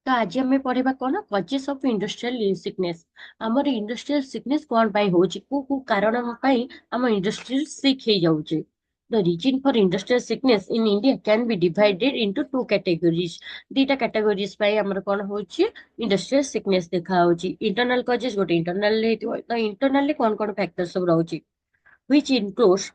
तो आज आम पढ़ा कौन कजेस ऑफ इंडस्ट्रियल सिकनेस। आमर इंडस्ट्रियल सिकनेस कौन पाई होची को कारण पाई आम इंडस्ट्रियल सिक हो जाउची। The reason for industrial sickness in India can be divided into two categories. दीटा कैटेगोरीज पाई आमर कौन होची इंडस्ट्रियल सिकनेस देखा होची। इंटरनल कजेस गोटे इंटरनल तो इंटरनल कौन कौन फैक्टर सब रहुची which includes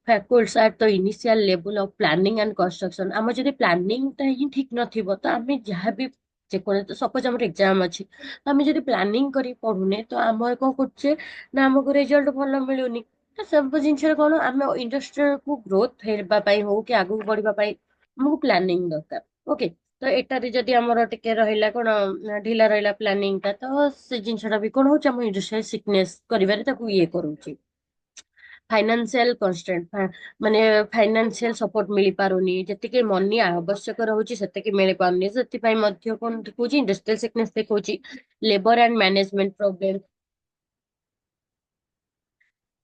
factors at the initial level of planning and construction। आम जब प्लानिंग टा ही ठीक नथिबो तो आम जहाँ भी जेकोसी सपोज आम एग्जाम अच्छी तो आम जब प्लानिंग करी पढ़ुने तो आम कौन करछे ना आमको रिजल्ट भल मिलुनी। तो सब जिन कौन आम इंडस्ट्री को ग्रोथ हेबाई हो कि आगू बढ़ा आमको प्लानिंग दरकार। ओके, तो एटारे जदि आमर टिके रहिला कौन ढिला रहिला प्लानिंग टा तो से जिनटा भी कौन होची आम इंडस्ट्रियल सिकनेस करिवारे ताकू ये करूची। फाइनान्सियल कन्स्ट्रेंट ମାନେ ଫାଇନାନ୍ସିଆଲ ସପୋର୍ଟ ମିଳି ପାରୁନି, ଯେତିକି ମନି ଆବଶ୍ୟକ ରହୁଛି ସେତିକି ମିଳି ପାରୁନି, ସେଥିପାଇଁ ମଧ୍ୟ କଣ ଦେଖଉଛି ଇଣ୍ଡଷ୍ଟ୍ରିଆଲ ସିକନେସ ଦେଖଉଛି। Labour and management problem,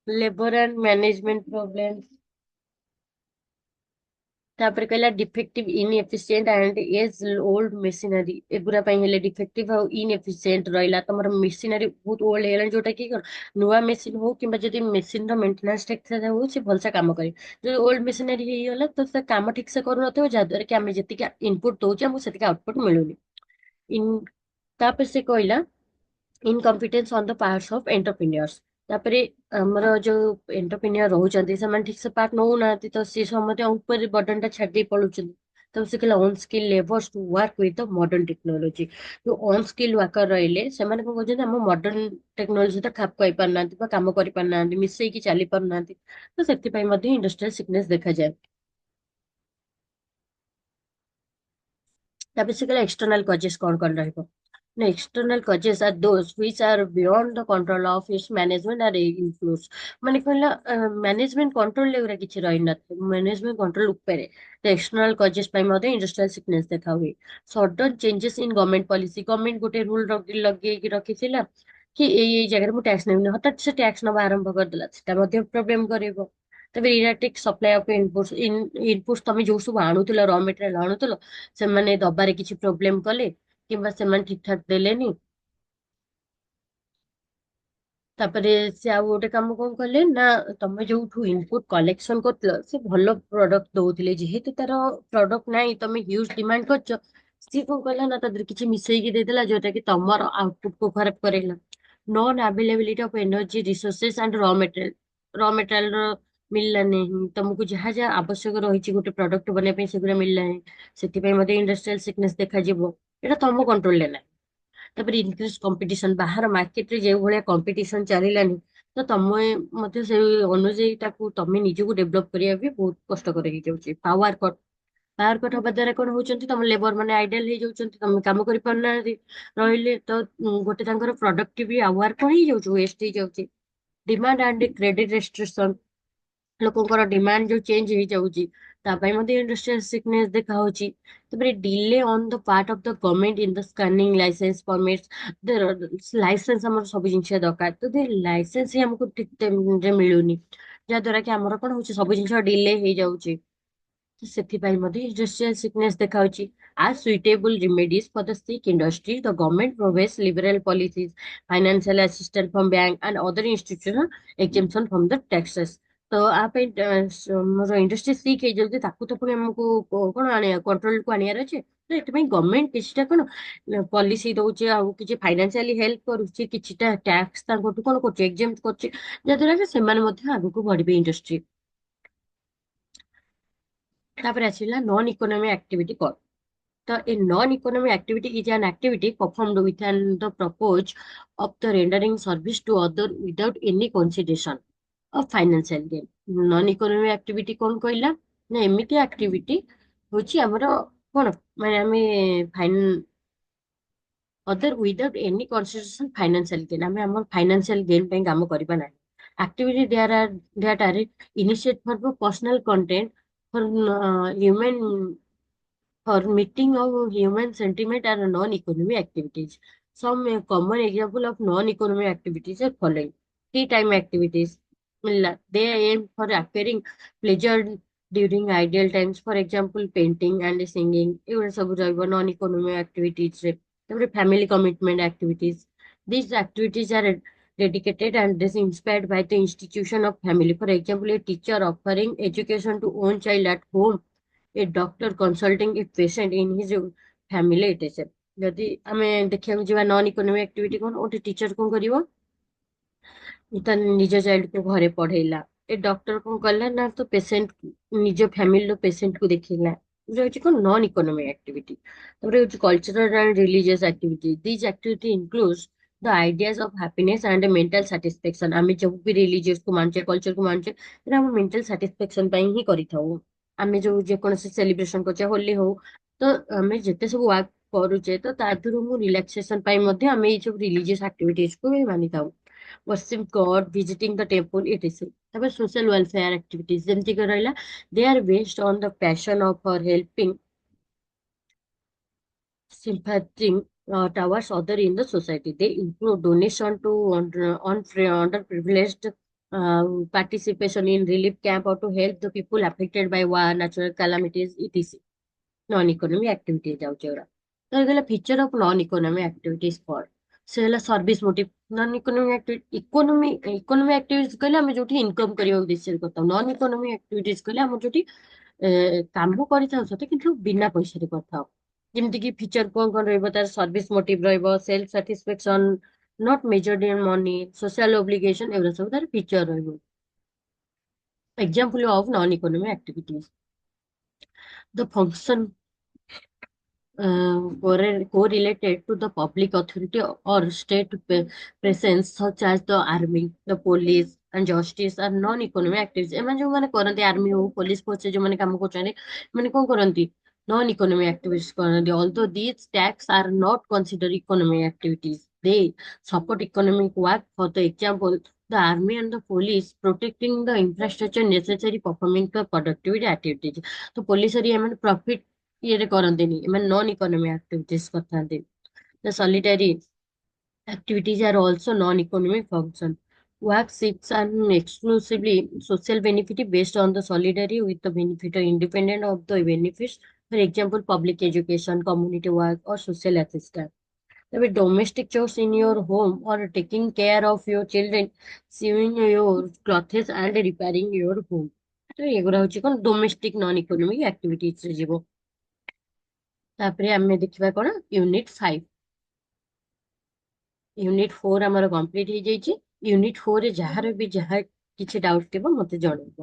labour and management problem, ତାପରେ କହିଲା defective inefficient and age old machinery. ଏଗୁରା ପାଇଁ ହେଲେ ଡିଫେକ୍ଟିଭ ଆଉ ଇନଏଫିସିଏଣ୍ଟ ରହିଲା ତମର ମେସିନାରୀ ବହୁତ ଓଲ୍ଡ ହେଇଗଲାଣି, ଯୋଉଟା କି କଣ ନୂଆ ମେସିନ ହଉ କିମ୍ବା ଯଦି ମେସିନ ର ମେଣ୍ଟେନାନ୍ସ ଠିକ ସେ ହଉ ସେ ଭଲସେ କାମ କରିବ। ଯଦି ଓଲ୍ଡ ମେସିନାରୀ ହେଇଗଲା ତ ସେ କାମ ଠିକ ସେ କରୁନଥିବ, ଯାହାଦ୍ୱାରା କି ଆମେ ଯେତିକି ଇନପୁଟ ଦଉଛେ ଆମକୁ ସେତିକି ଆଉଟପୁଟ ମିଳୁନି। ଇନ୍ ତାପରେ ସେ କହିଲା incompetence on the parts of entrepreneurs. तापरे हमर जो एंटरप्रेन्योर रहउचंती ସେମାନେ ठीक से पार्ट नउ नाती तो से समते ऊपर बर्डन टा छाड़ दे पड़ुचंती। तो से कहला unskilled labours to work with the modern technology. जो ऑन स्किल वर्कर रहिले ସେମାନେ को कहते हम मॉडर्न टेक्नोलॉजी तो खाप पाई पारनांती बा काम करि पारनांती मिसई की चली पारनांती। तो सेति पई मध्ये इंडस्ट्रियल सिकनेस देखा जाए। तापर से कहला एक्सटर्नल कॉजेस कौन कौन रहइबो। No, external causes are those which are beyond the control of its management or influence। ମାନେ କହିଲା ମ୍ୟାନେଜମେଣ୍ଟ କଣ୍ଟ୍ରୋଲ ଏଗୁରା କିଛି ରହିନଥାଏ, ମ୍ୟାନେଜମେଣ୍ଟ କଣ୍ଟ୍ରୋଲ ଉପରେ। ତ ଏକ୍ସଟର୍ନାଲ କଜେସ୍ ପାଇଁ ମଧ୍ୟ ଇଣ୍ଡଷ୍ଟ୍ରିଆଲ ସିକନେସ ଦେଖା ହୁଏ। ସଡନ ଚେଞ୍ଜେସ ଇନ ଗଭର୍ଣ୍ଣମେଣ୍ଟ ପଲିସି, ଗଭର୍ଣ୍ଣମେଣ୍ଟ ଗୋଟେ ରୁଲ ଲଗେଇକି ରଖିଥିଲା କି ଏଇ ଜାଗାରେ ମୁଁ ଟ୍ୟାକ୍ସ ନେବିନି, ହଠାତ୍ ସେ ଟ୍ୟାକ୍ସ ନବା ଆରମ୍ଭ କରିଦେଲା, ସେଟା ମଧ୍ୟ ପ୍ରୋବ୍ଲେମ କରିବ। ତାପରେ ଇରାଟିକ ସପ୍ଲାଇ ଅଫ ଇନପୁଟ୍ସ, ଇନପୁଟ୍ସ ତମେ ଯୋଉ ସବୁ ଆଣୁଥିଲ ର ମେଟେରିଆଲ ଆଣୁଥିଲ ସେମାନେ ଦବାରେ କିଛି ପ୍ରୋବ୍ଲେମ କଲେ କିମ୍ବା ସେମାନେ ଠିକ ଠାକ ଦେଲେନି। ତାପରେ ସେ ଆଉ ଗୋଟେ କାମ କଣ କଲେ ନା ତମେ ଯୋଉଠୁ ଇନପୁଟ କଲେକ୍ସନ କରୁଥିଲ ସେ ଭଲ ପ୍ରଡକ୍ଟ ଦଉଥିଲେ, ଯେହେତୁ ତାର ପ୍ରଡକ୍ଟ ନାହିଁ ତମେ ହ୍ୟୁଜ ଡିମାଣ୍ଡ କରୁଛ, ସିଏ କଣ କଲା ନା ତା ଦେହରେ କିଛି ମିଶେଇକି ଦେଇଦେଲା ଯୋଉଟା କି ତମର ଆଉଟପୁଟ କୁ ଖରାପ କରେଇଲା। Non availability of energy resources and raw material ର ମିଳିଲା ନାହିଁ ତମକୁ, ଯାହା ଯାହା ଆବଶ୍ୟକ ରହିଛି ଗୋଟେ ପ୍ରଡକ୍ଟ ବନେଇବା ପାଇଁ ସେଗୁରା ମିଳିଲା ନାହିଁ। ସେଥିପାଇଁ ମଧ୍ୟ ଇଣ୍ଡଷ୍ଟ୍ରିଆଲ ସିକନେସ ଦେଖାଯିବ। ଏଇଟା ତମ କଣ୍ଟ୍ରୋଲରେ ନାହିଁ। ତାପରେ ଇନକ୍ରିଜ କମ୍ପିଟିସନ, ବାହାର ମାର୍କେଟରେ ଯୋଉ ଭଳିଆ କମ୍ପିଟିସନ ଚାଲିଲାନି ତ ତମେ ମଧ୍ୟ ସେଇ ଅନୁଯାୟୀ ତାକୁ ତମେ ନିଜକୁ ଡେଭଲପ କରିବା ବି ବହୁତ କଷ୍ଟକର ହେଇଯାଉଛି। ପାୱାର କଟ ହବା ଦ୍ଵାରା କଣ ହଉଛନ୍ତି ତମ ଲେବର ମାନେ ଆଇଡଲ ହେଇଯାଉଛନ୍ତି, ତମେ କାମ କରିପାରୁନାହାନ୍ତି। ରହିଲେ ତ ଗୋଟେ ତାଙ୍କର ପ୍ରଡକ୍ଟିଭ ଆୱାର କଣ ହେଇଯାଉଛି, ୱେଷ୍ଟ ହେଇଯାଉଛି। ଡିମାଣ୍ଡ ଆଣ୍ଡ କ୍ରେଡିଟ ରେଷ୍ଟ୍ରିକ୍ସନ, ଲୋକଙ୍କର ଡିମାଣ୍ଡ ଯୋଉ ଚେଞ୍ଜ ହେଇଯାଉଛି ତା ପାଇଁ ମଧ୍ୟ ଇଣ୍ଡଷ୍ଟ୍ରିଆଲ ସିକନେସ ଦେଖା ହଉଛି। ତାପରେ delay on the part of the government in the scanning license permits. License ଆମର ସବୁ ଜିନିଷ ଦରକାର, ଯଦି ଲାଇସେନ୍ସ ହିଁ ଆମକୁ ଠିକ ଟାଇମରେ ମିଳୁନି ଯାହା ଦ୍ଵାରା କି ଆମର କଣ ହଉଛି ସବୁ ଜିନିଷ ଡିଲେ ହେଇଯାଉଛି। ତ ସେଥିପାଇଁ ମଧ୍ୟ ଇଣ୍ଡଷ୍ଟ୍ରିଆଲ ସିକନେସ ଦେଖାଉଛି। As suitable remedies for the sick industry, the government provides liberal policies, financial assistance from bank and other institutional exemption from the taxes। ତ ଆ ପାଇଁ ମୋର ଇଣ୍ଡଷ୍ଟ୍ରି ସିକ୍ ହେଇଯାଉଛି, ତାକୁ ତ ପୁଣି ଆମକୁ କଣ ଆଣିବା କଣ୍ଟ୍ରୋଲ କୁ ଆଣିବାର ଅଛି। ତ ଏଥିପାଇଁ ଗଭର୍ଣମେଣ୍ଟ କିଛିଟା କଣ ପଲିସି ଦଉଛି, ଆଉ କିଛି ଫାଇନାନ୍ସିଆଲି ହେଲ୍ପ କରୁଛି, କିଛିଟା ଟ୍ୟାକ୍ସ ତାଙ୍କଠୁ କଣ କରୁଛି ଏକ୍ସେମ୍ପ୍ଟ କରୁଛି, ଯାହାଦ୍ୱାରା କି ସେମାନେ ମଧ୍ୟ ଆଗକୁ ବଢିବେ ଇଣ୍ଡଷ୍ଟ୍ରି। ତାପରେ ଆସିଲା ନନ୍ ଇକୋନୋମିକ ଆକ୍ଟିଭିଟି କଣ। ତ ଏ non economic activity is an activity performed within the purpose of the rendering service to other without any consideration financial gain. Non economic activity କଣ କହିଲା ନା ଏମିତି ଆକ୍ଟିଭିଟି ହଉଛି ଆମର କଣ ମାନେ ଆମେ other without any consideration financial gain, ଆମେ ଆମର ଫାଇନାନ୍ସିଆଲ ଗେନ୍ ପାଇଁ କାମ କରିବା ନାହିଁ। Activity that are initiate for personal content for human for meeting of human sentiment are non-economic activities. Some common example of non-economic activities are following. Free time activities. They aim for acquiring pleasure during ideal times. For example, painting and singing. ଏଗୁଡା ସବୁ ରହିବ non-economic activities ରେ। family commitment activities. These activities are dedicated and is inspired by the institution of family. For example, a teacher offering education to own child at home, a doctor consulting a patient in his family etc. ଯଦି ଆମେ ଦେଖିବାକୁ ଯିବା non economic activity କଣ, ଗୋଟେ teacher କଣ କରିବ, ତା ନିଜ ଚାଇଲ୍ଡ କୁ ଘରେ ପଢେଇଲା। ଏ ଡକ୍ଟର କଣ କଲା ନା ତ ପେସେଣ୍ଟ ନିଜ ଫ୍ୟାମିଲିର ପେସେଣ୍ଟ କୁ ଦେଖିଲା, ଯୋଉ ହଉଛି କଣ ନନ୍ ଇକୋନୋମିକ୍ ଆକ୍ଟିଭିଟି। ତାପରେ ହଉଛି cultural and religious activity. This activity includes the ideas of happiness and mental satisfaction. ଆମେ ଯୋଉ ବି ରିଲିଜିୟସ୍ କୁ ମାନୁଛେ, କଲଚର କୁ ମାନୁଛେ, ସେଟା ଆମ ମେଣ୍ଟାଲ ସାଟିସ୍ଫାକ୍ସନ ପାଇଁ ହିଁ କରିଥାଉ। ଆମେ ଯୋଉ ଯେକୌଣସି ସେଲିବ୍ରେସନ କରୁଛେ, ହୋଲି ହଉ, ତ ଆମେ ଯେତେ ସବୁ ୱାର୍କ କରୁଛେ ତ ତା ଦେହରୁ ମୁଁ ରିଲାକ୍ସେସନ ପାଇଁ ମଧ୍ୟ ଆମେ ଏଇ ସବୁ ରିଲିଜିୟସ୍ ଆକ୍ଟିଭିଟିଜ କୁ ବି ମାନିଥାଉ। worship God, visiting the temple, etc. ତାପରେ social welfare activities ଯେମିତି କି ରହିଲା, they are based on the passion of for helping, sympathizing towards other in the society. They include donation to underprivileged, participation in relief camp or to help the people affected by war, natural calamities, etc. Non-economic activity ଯାଉଛି ଏଗୁଡା। ତ ହେଇଗଲା feature of non economic activities for, ସେ ହେଲା service motive. Non economic activity, economic activities କହିଲେ ଆମେ ଯୋଉଠି income କରିବା ଉଦ୍ଦେଶ୍ୟରେ କରିଥାଉ। ନନ୍ ଇକୋନୋମିକ୍ ଆକ୍ଟିଭିଟିଜ କହିଲେ ଆମର ଯୋଉଠି କାମ କରିଥାଉ ସତେ କିନ୍ତୁ ବିନା ପଇସାରେ କରିଥାଉ। ଯେମିତି କି ଫିଚର କଣ କଣ ରହିବ, ତାର ସର୍ଭିସ ମୋଟିଭ ରହିବ, self satisfaction, not ମେଜର୍ଡ in money, social obligation, ଏଗୁଡା ସବୁ ତାର ଫିଚର ରହିବ। Example of non economic activities, the function correlated to the public authority or state presence such as the army, the police and justice are non-economic activities। ଏମାନେ ଯୋଉମାନେ କରନ୍ତି army ହଉ police force ଯୋଉମାନେ କାମ କରୁଛନ୍ତି, ମାନେ କଣ କରନ୍ତି, ନନ୍ ଇକୋନୋମିକ୍ ଆକ୍ଟିଭିଟିଜ କରନ୍ତି। although these tasks are not considered economic activities, they support economic work. For the example, the army and the police protecting the infrastructure necessary performing the productivity activities। ତ police ଏମାନେ profit ଇଏରେ କରନ୍ତିନି, ଏମାନେ non economic activities କରିଥାନ୍ତି। The solitary activities are also non-economic function. Work seeks an exclusively social benefit based on the solidarity with the benefit independent of the benefits. For example, public education, community work, or social assistance. तभी domestic chores in your home or taking care of your children, sewing your clothes and repairing your home। तो ଏଗୁରା ହଉଛି କଣ domestic non-economic activities ରେ ଯିବ। ତାପରେ ଆମେ ଦେଖିବା କଣ ୟୁନିଟ୍ 5। ୟୁନିଟ୍ 4 ଆମର କମ୍ପ୍ଲିଟ ହେଇଯାଇଛି। ୟୁନିଟ୍ 4 ରେ ଯାହାର ବି ଯାହା କିଛି ଡାଉଟ୍ ଥିବ ମତେ ଜଣେଇବ।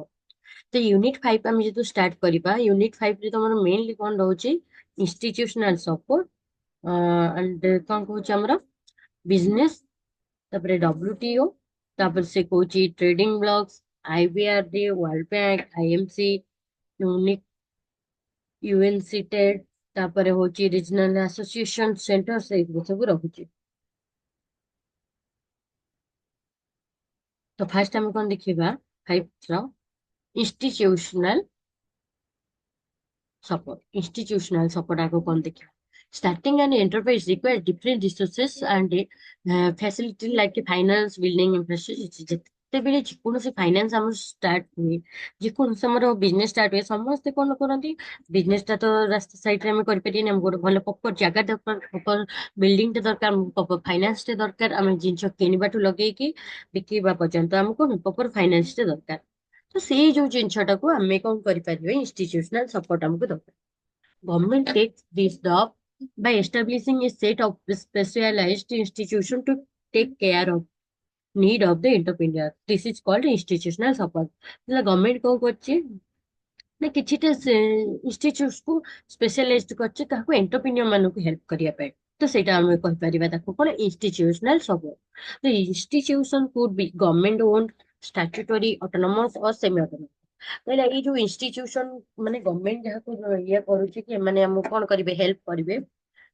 ତ ୟୁନିଟ୍ 5 ଆମେ ଯେହେତୁ ଷ୍ଟାର୍ଟ କରିବା, ୟୁନିଟ୍ 5 ରେ ତମର ମେନଲି କଣ ରହୁଛି, ଇନଷ୍ଟିଟ୍ୟୁସନାଲ ସପୋର୍ଟ, ଆଣ୍ଡ କଣ କହୁଛି ଆମର ବିଜନେସ, ତାପରେ WTO, ତାପରେ ସେ କହୁଛି trading blocs, IBRD, world bank, IMC, unique, UNCTED, ତାପରେ ହଉଛି ରିଜନାଲ ଆସୋସିଏସନ ସେଣ୍ଟର, ସେଇଗୁলো ସବୁ ରହୁଛି। ତ ଫାର୍ଷ୍ଟ ଆମେ କଣ ଦେଖିବା, 5 ର ଇନଷ୍ଟିଟ୍ୟୁସନାଲ support. Institutional support ଆଗ କଣ ଦେଖିବା। Starting an enterprise requires different resources and facility like finance, building infrastructure। ଯେତେବେଳେ ଯେକୌଣସି ଫାଇନାନ୍ସ ଆମର ଷ୍ଟାର୍ଟ ହୁଏ, ଯେକୌଣସି ଆମର ବିଜନେସ ଷ୍ଟାର୍ଟ ହୁଏ, ସମସ୍ତେ କଣ କରନ୍ତି, ବିଜନେସ ଟା ତ ରାସ୍ତା ସାଇଡ ରେ ଆମେ କରିପାରିବାନି, ଆମକୁ ଗୋଟେ ଭଲ ପ୍ରପର ଜାଗା ଦରକାର, ପ୍ରପର ବିଲ୍ଡିଂ ଟେ ଦରକାର, ଆମକୁ ପ୍ରପର ଫାଇନାନ୍ସ ଟେ ଦରକାର। ଆମେ ଜିନିଷ କିଣିବାଠୁ ଲଗେଇକି ବିକିବା ପର୍ଯ୍ୟନ୍ତ ଆମକୁ ପ୍ରପର ଫାଇନାନ୍ସ ଟେ ଦରକାର। ତ ସେଇ ଯୋଉ ଜିନିଷଟାକୁ ଆମେ କଣ କରିପାରିବା, ଇନଷ୍ଟିଟ୍ୟୁସନାଲ ସପୋର୍ଟ ଆମକୁ ଦରକାର। Government takes this up by establishing a set of specialized institutions to take care of need of the entrepreneur. This is called institutional support। એટલે ଗଭର୍ଣ୍ଣମେଣ୍ଟ କଣ କରୁଛି ନା କିଛିଟା ଇନଷ୍ଟିଚ୍ୟୁଟ କୁ ସ୍ପେଶାଲାଇଜ କରିଛି ତାକୁ ଏଣ୍ଟରପ୍ରିନିୟର ମାନଙ୍କୁ ହେଲ୍ପ କରିବା ପାଇଁ। ତ ସେଇଟା ଆମେ କହିପାରିବା ତାକୁ କଣ, institutional support. The institution could be government owned, statutory, autonomous or semi autonomous। କହିଲା ଏଇ ଯୋଉ ଇନଷ୍ଟିଚ୍ୟୁସନ ମାନେ ଗଭର୍ଣ୍ଣମେଣ୍ଟ ଯାହାକୁ ଇଏ କରୁଛି କି ଏମାନେ ଆମକୁ କଣ କରିବେ, ହେଲ୍ପ କରିବେ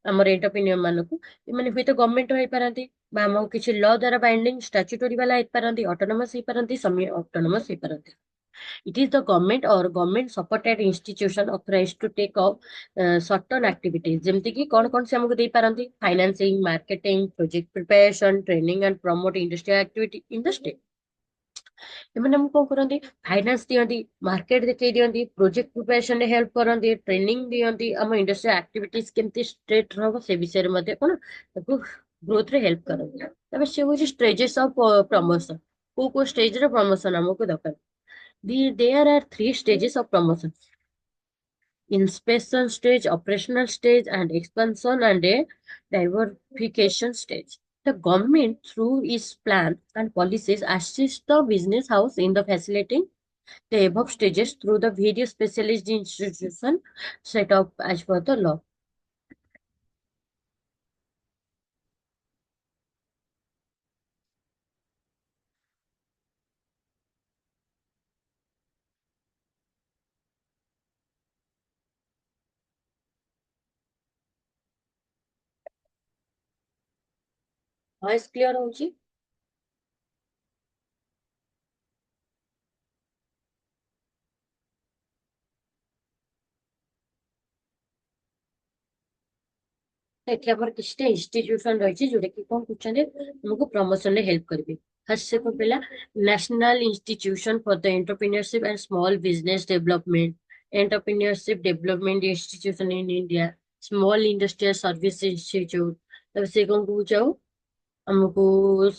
ଆମର ଏଣ୍ଟରପ୍ରିନିୟର ମାନଙ୍କୁ। ଏମାନେ ହୁଏତ ଗଭର୍ଣ୍ଣମେଣ୍ଟ ହେଇପାରନ୍ତି, ବା ଆମକୁ କିଛି ଲ ଦ୍ୱାରା ବାଇଣ୍ଡିଂ ଷ୍ଟାଚ୍ୟୁଟୋରୀ ବାଲା ହେଇପାରନ୍ତି, ଅଟୋନମସ ହେଇପାରନ୍ତି, ସେମି ଅଟୋନମସ ହେଇପାରନ୍ତି। It is the government or government supported institution authorized to take up certain activities। ଯେମିତି କି କଣ କଣ ସେ ଆମକୁ ଦେଇପାରନ୍ତି, financing, marketing, project preparation, training and promote industrial activity in the state. ଏମାନେ ଆମକୁ କଣ କରନ୍ତି, ଫାଇନାନ୍ସ ଦିଅନ୍ତି, ମାର୍କେଟ ଦେଖେଇ ଦିଅନ୍ତି, ପ୍ରୋଜେକ୍ଟ ପ୍ରିପାରେସନ ରେ ହେଲ୍ପ କରନ୍ତି, ଟ୍ରେନିଂ ଦିଅନ୍ତି, ଆମ ଇଣ୍ଡଷ୍ଟ୍ରି ଆକ୍ଟିଭିଟିଜ କେମିତି ଷ୍ଟ୍ରେଟ୍ ରହିବ ସେ ବିଷୟରେ ମଧ୍ୟ କଣ ତାକୁ ଗ୍ରୋଥ ରେ ହେଲ୍ପ କରନ୍ତି। ତାପରେ ସେ ହଉଛି ଷ୍ଟେଜେସ୍ ଅଫ ପ୍ରମୋସନ। କୋଉ କୋଉ ଷ୍ଟେଜ ରେ ପ୍ରମୋସନ ଆମକୁ ଦରକାର। There are three stages of promotion: inspection stage, operational stage, and expansion and a diversification stage. The government, through its plan and policies, assists the business house in the facilitating the above stages through the various specialized institution set up as per the law. Voice clear ହଉଛି? ଏଠି ଆମର କିଛିଟା institution ରହିଛି ଯୋଉଟା କି କଣ କରୁଛନ୍ତି ଆମକୁ ପ୍ରମୋସନ ରେ ହେଲ୍ପ କରିବେ। ଫାର୍ଷ୍ଟ ସେ କଣ କହିଲା, national institution for the entrepreneurship and small business development, entrepreneurship development institution in India, small industrial service institute. ତାପରେ ସେ କଣ କହୁଛି ଆଉ ଆମକୁ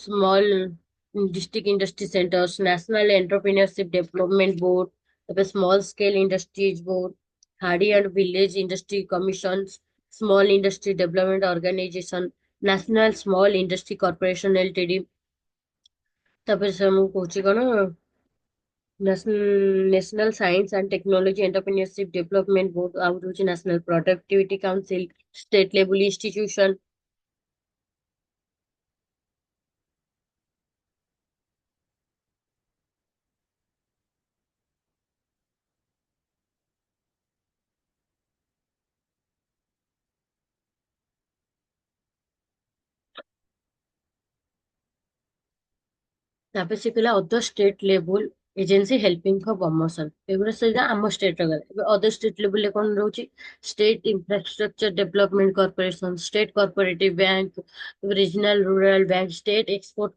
small district industry centers, national entrepreneurship development board, तापर small scale industries board, Khadi and village industry commission, small industry development organization, national small industry corporation LTD. तापर से हम कौची कौन, national science and technology entrepreneurship development board, out होची national productivity council, state level institution. ତାପରେ ସେ କହିଲା other state ଲେବୁଲ ଏଜେନ୍ସି ହେଲ୍ପିଂ ଫର ପ୍ରମୋସନ। ଏଗୁଡା ସେଇଟା ଆମ ଷ୍ଟେଟ ର ଗଲା। ଏବେ ଅଦର ଷ୍ଟେଟ ଲେବୁଲ ରେ କଣ ରହୁଛି, state infrastructure development corporation, state cooperative bank, regional rural bank, state export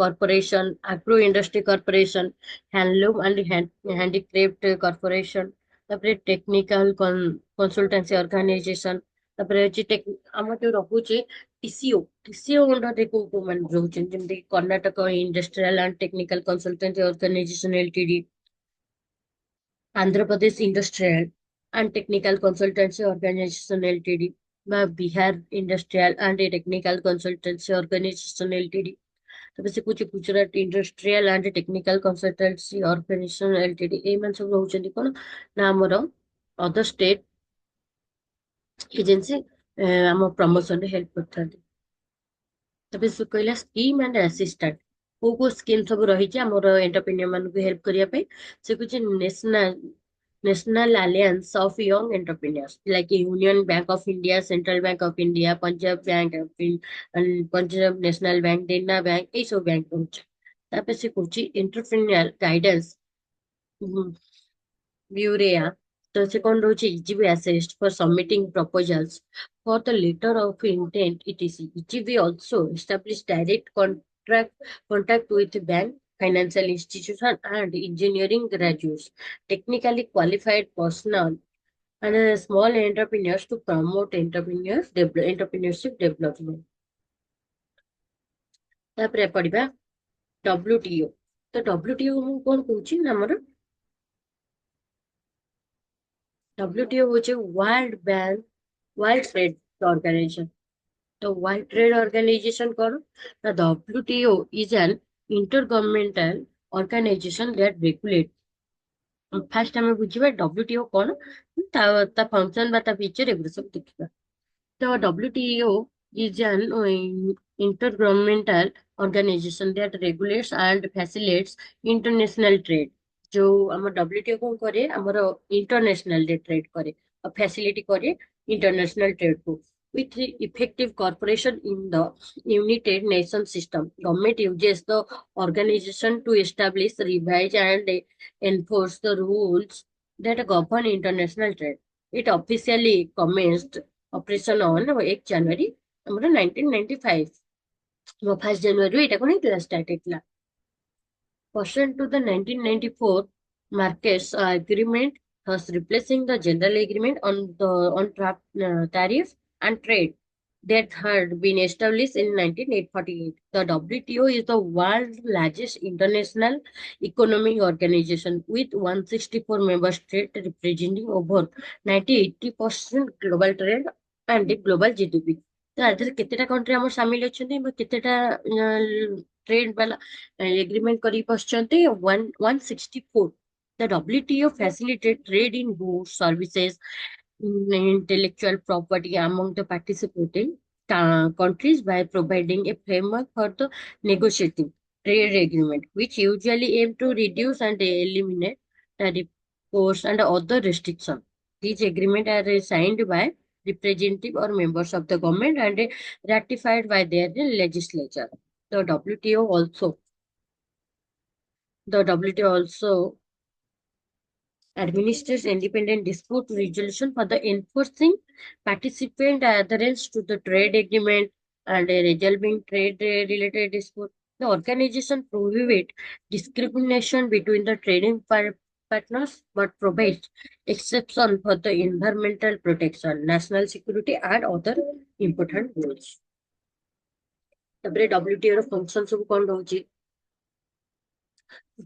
corporation, agro industry corporation, handloom and handicraft corporation, ତାପରେ ଟେକ୍ନିକାଲ କନସଲଟାନ୍ସି ଅର୍ଗାନାଇଜେସନ। ତାପରେ ହଉଛି ଆମର ଯୋଉ ରହୁଛି ଟିସିଓ, ଟିସିଓ ଅଣ୍ଡରରେ କୋଉ କୋଉ ମାନେ ରହୁଛନ୍ତି, ଯେମିତି Karnataka industrial and technical consultancy organisation LTD, Andhra Pradesh industrial and technical consultancy organisation LTD, ବା Bihar industrial and technical consultancy organisation LTD. ତାପରେ ସେ କହୁଛି Gujarat industrial and technical consultancy organisation LTD. ଏଇମାନେ ସବୁ ରହୁଛନ୍ତି କଣ ନା ଆମର ଅଦର ଷ୍ଟେଟ ଏଜେନ୍ସି ଆମ ପ୍ରମୋସନ ରେ ହେଲ୍ପ କରିଥାନ୍ତି। ତାପରେ ସେ କହିଲା ସ୍କିମ୍ ଆଣ୍ଡ ଆସିଷ୍ଟାଣ୍ଟ, କୋଉ କୋଉ ସ୍କିମ୍ ସବୁ ରହିଛି ଆମର ଏଣ୍ଟରପ୍ରେନିୟର ମାନଙ୍କୁ ହେଲ୍ପ କରିବା ପାଇଁ। ସେ କହୁଛି national alliance of young entrepreneurs like union bank of India, central bank of India, Punjab bank Punjab national bank, Dena bank, ଏଇ ସବୁ ବ୍ୟାଙ୍କ ରହୁଛି। ତାପରେ ସେ କହୁଛି entrepreneur guidance Burea. So second row EGB assist for submitting proposals for the letter of intent etc. EGB also establish direct contact with bank, financial institution and engineering graduates, technically qualified personnel and small entrepreneurs to promote entrepreneurship development. ତାପରେ ପଢିବା WTO। ତ WTO ମୁଁ କଣ କହୁଛି ନା ଆମର WTO ହଉଛି World Trade Organization। The World Trade Organization कौन? The WTO is an intergovernmental organization that regulates। First ଆମେ ବୁଝିବା WTO କଣ, ତା ଫଙ୍କସନ ବା ତା ଫିଚର ଏଗୁলো ସବୁ ଦେଖିବା। ତ WTO is an intergovernmental organization that regulates and facilitates international trade। ଯୋଉ ଆମ WTO କଣ କରେ, ଆମର ଇଣ୍ଟରନ୍ୟାସନାଲ ଟ୍ରେଡ କରେ ଆଉ ଫ୍ୟାସିଲିଟି କରେ ଇଣ୍ଟରନ୍ୟାସନାଲ ଟ୍ରେଡ କୁ। With the effective cooperation in the United Nations system, government uses the organization to establish, revise, and enforce the rules that govern international trade. It officially commenced operation on 1 ଜାନୁଆରୀ ଆମର 1995। 1 ଜାନୁଆରୀରୁ ଏଇଟା କଣ ହେଇଥିଲା, start ହେଇଥିଲା। Pursuant to the 1994 Marrakesh Agreement, thus replacing the General Agreement on tariff and trade that had been established in 1948. The WTO is the world's largest international economic organization with 164 member states representing over 90-80% global trade and global GDP. ତ ଆ ଦେହରେ କେତେଟା country ଆମର ସାମିଲ ଅଛନ୍ତି ବା କେତେଟା trade ବାଲା agreement କରି ବସିଛନ୍ତି 164. The WTO facilitates trade in goods, services, intellectual property among the participating countries by providing a framework for the negotiating trade agreement, which usually aim to reduce and eliminate tariff costs and other restrictions. These agreements are signed by representative or members of the government and ratified by their legislature. The WTO also the WTO also administers independent dispute resolution for the enforcing participant adherence to the trade agreement and resolving trade related dispute. The organization prohibits discrimination between the trading partners but provides exception for the environmental protection, national security and other important goals. ତାପରେ WTO ର function ସବୁ କଣ ରହୁଛି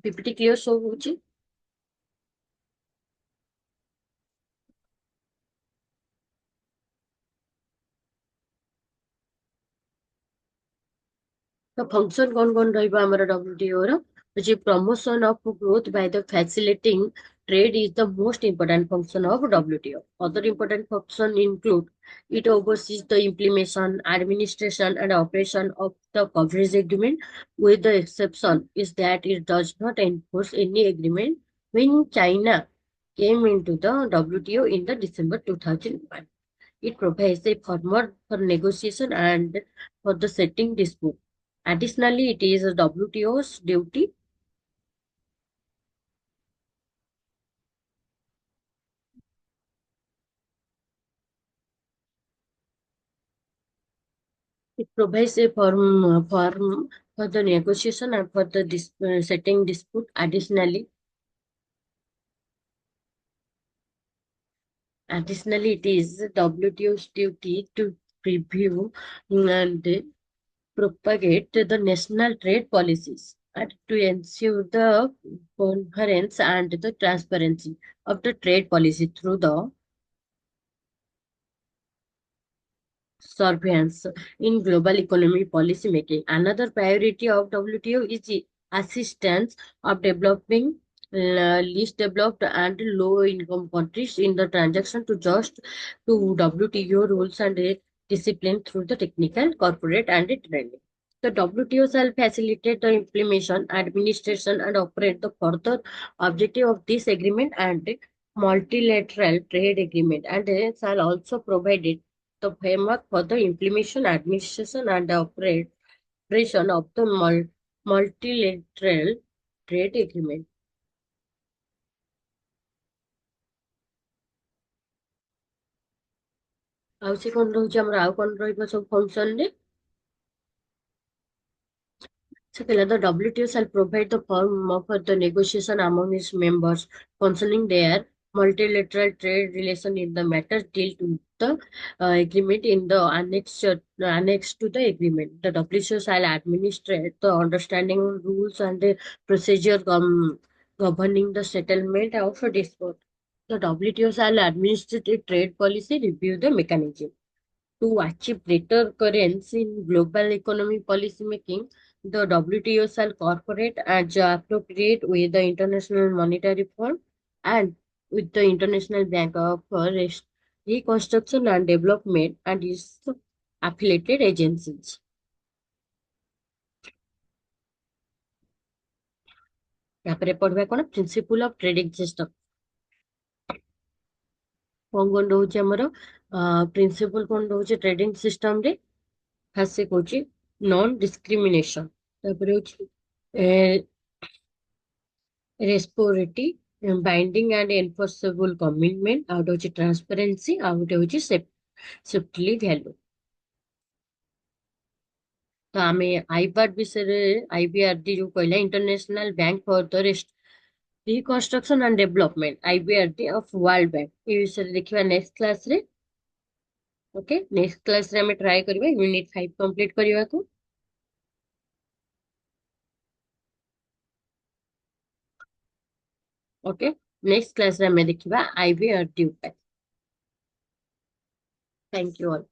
PPT clear ସବୁ ହଉଛି The function କଣ ରହିବ ଆମର WTO ର which promotion of growth by the facilitating trade is the most important function of WTO. Other important functions include it oversees the implementation, administration, and operation of the coverage agreement, with the exception is that it does not enforce any agreement when China came into the WTO in the December 2001. It provides a format for negotiation and for the setting dispute. Additionally, it is WTO's duty it provides a form for the negotiation and for the setting dispute. Additionally, it is WTO's duty to review and propagate the national trade policies and to ensure the coherence and the transparency of the trade policy through the surveillance in global economy policy making. Another priority of WTO is the assistance of developing least developed and low income countries in the transaction to WTO rules and discipline through the technical, corporate and training. The WTO shall facilitate the implementation, administration and operate the further objective of this agreement and multilateral trade agreement and shall also provide the framework for the implementation, administration, and operation of the multilateral trade agreement. ଆଉ ସେ କଣ ରହୁଛି ଆମର ଆଉ କଣ ରହିବ ସବୁ ଫଙ୍କସନରେ the WTO shall provide the form for the negotiation among its members concerning their multilateral trade relation in the matters dealt with the agreement in the annex to the agreement. The WTO shall administrate the understanding rules and the procedure governing the settlement of a dispute. The WTO shall administer the trade policy, review the mechanism to achieve greater coherence in global economy policy making. The WTO shall cooperate as appropriate with the International Monetary Fund and with the International Bank of Reconstruction and Development and its affiliated agencies. ତାପରେ ପଢିବା କଣ principal of trading system କଣ ରହୁଛି ଆମର principal କଣ ରହୁଛି trading system ରେ first ସେ କହୁଛି ନନ୍ ଡିସ୍କ୍ରିମିନେସନ ତାପରେ ହଉଛି ରେସ୍ପୋରିଟି ବାଇଣ୍ଡିଂ ଆଣ୍ଡ ଏନଫୋର୍ସେବଲ କମିଟମେଣ୍ଟ ଆଉ ଗୋଟେ ହଉଛି ଟ୍ରାନ୍ସପାରେନ୍ସି ଆଉ ଗୋଟେ ହଉଛି ସେଫ୍ଟଲି ଭ୍ୟାଲୁ तो आम आईबार विषय आईबीआरडी जो कहला international bank for the reconstruction and development IBRD of world bank ये विषय देखिबा नेक्स्ट क्लास रे। ओके नेक्स्ट क्लास रे हमें ट्राई करबा यूनिट 5 कंप्लीट करबा को। ओके नेक्स्ट क्लास रे हमें देखिबा आईबीआरडी ऊपर। Thank you all.